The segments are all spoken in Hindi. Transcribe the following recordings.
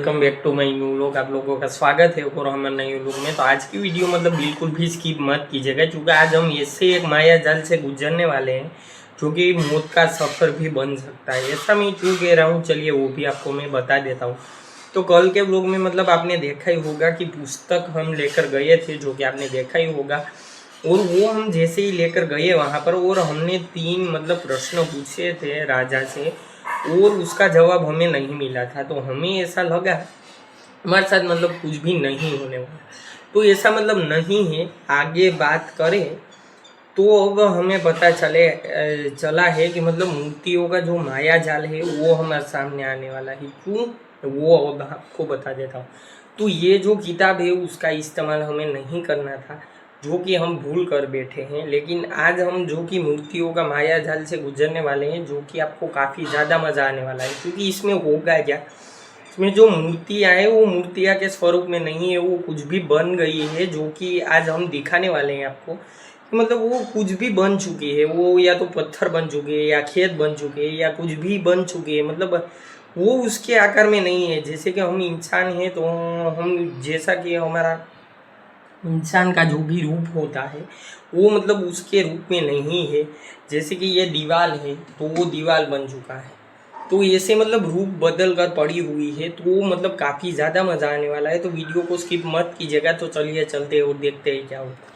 Welcome back to my new vlog. आप लोगों का स्वागत है और हमारे नए व्लॉग में। तो आज की वीडियो मतलब बिल्कुल भी स्किप मत कीजिएगा, क्योंकि आज हम ऐसे एक माया जाल से गुजरने वाले हैं जो कि मौत का सफ़र भी बन सकता है। ऐसा मैं क्यों कह रहा हूँ, चलिए वो भी आपको मैं बता देता हूँ। तो कल के व्लॉग में मतलब आपने देखा ही होगा कि पुस्तक हम लेकर गए थे, जो कि आपने देखा ही होगा। और वो हम जैसे ही लेकर गए वहाँ पर, और हमने 3 मतलब प्रश्न पूछे थे राजा से, और उसका जवाब हमें नहीं मिला था। तो हमें ऐसा लगा हमारे साथ मतलब कुछ भी नहीं होने वाला। तो ऐसा मतलब नहीं है, आगे बात करें तो अब हमें पता चला है कि मतलब मूर्तियों का जो माया जाल है वो हमारे सामने आने वाला है। क्यों, वो अब आपको बता देता हूँ। तो ये जो किताब है उसका इस्तेमाल हमें नहीं करना था, जो कि हम भूल कर बैठे हैं। लेकिन आज हम जो कि मूर्तियों का माया जाल से गुजरने वाले हैं, जो कि आपको काफ़ी ज़्यादा मज़ा आने वाला है। क्योंकि इसमें होगा क्या, इसमें जो मूर्तियाँ हैं वो मूर्तियाँ के स्वरूप में नहीं है, वो कुछ भी बन गई है, जो कि आज हम दिखाने वाले हैं आपको। मतलब वो कुछ भी बन चुकी है, वो या तो पत्थर बन चुके हैं, या खेत बन चुके हैं, या कुछ भी बन चुके हैं। मतलब वो उसके आकार में नहीं है। जैसे कि हम इंसान हैं, तो हम जैसा कि हमारा इंसान का जो भी रूप होता है वो मतलब उसके रूप में नहीं है। जैसे कि ये दीवार है तो वो दीवार बन चुका है, तो ऐसे मतलब रूप बदल कर पड़ी हुई है। तो मतलब काफ़ी ज़्यादा मज़ा आने वाला है। तो वीडियो को स्किप मत कीजिएगा। तो चलिए चलते हैं और देखते हैं क्या होता है।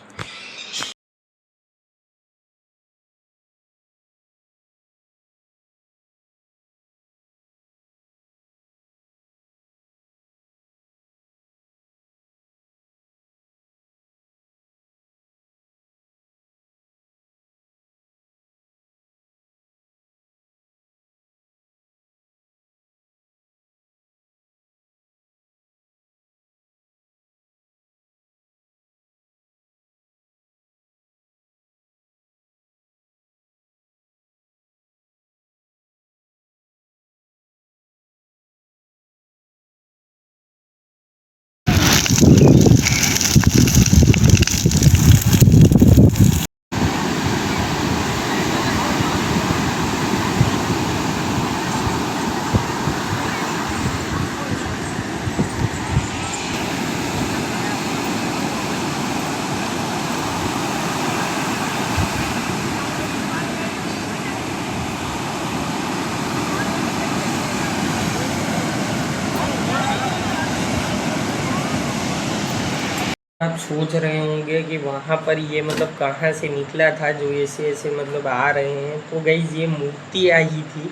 आप सोच रहे होंगे कि वहाँ पर ये मतलब कहाँ से निकला था जो ऐसे ऐसे मतलब आ रहे हैं। तो गाइस ये मूर्ति आई थी,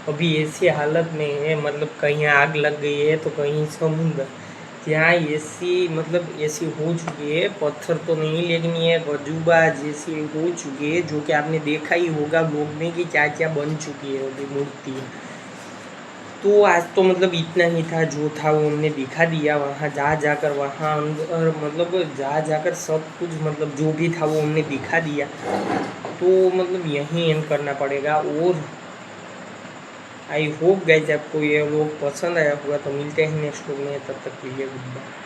अभी ऐसी हालत में है, मतलब कहीं आग लग गई है तो कहीं समुद्र। यहाँ ऐसी मतलब ऐसी हो चुकी है, पत्थर तो नहीं लेकिन ये अजूबा जैसी हो चुकी है, जो कि आपने देखा ही होगा ब्लॉग में कि क्या क्या बन चुकी है अभी मूर्ति। तो आज तो मतलब इतना ही था, जो था वो हमने दिखा दिया। वहाँ जाकर वहाँ अंदर मतलब जाकर सब कुछ मतलब जो भी था वो हमने दिखा दिया। तो मतलब यहीं एंड करना पड़ेगा। और आई होप गाइस आपको ये लोग पसंद आया होगा। तो मिलते हैं नेक्स्ट व्लॉग में, तब तक के लिए गुड बाय।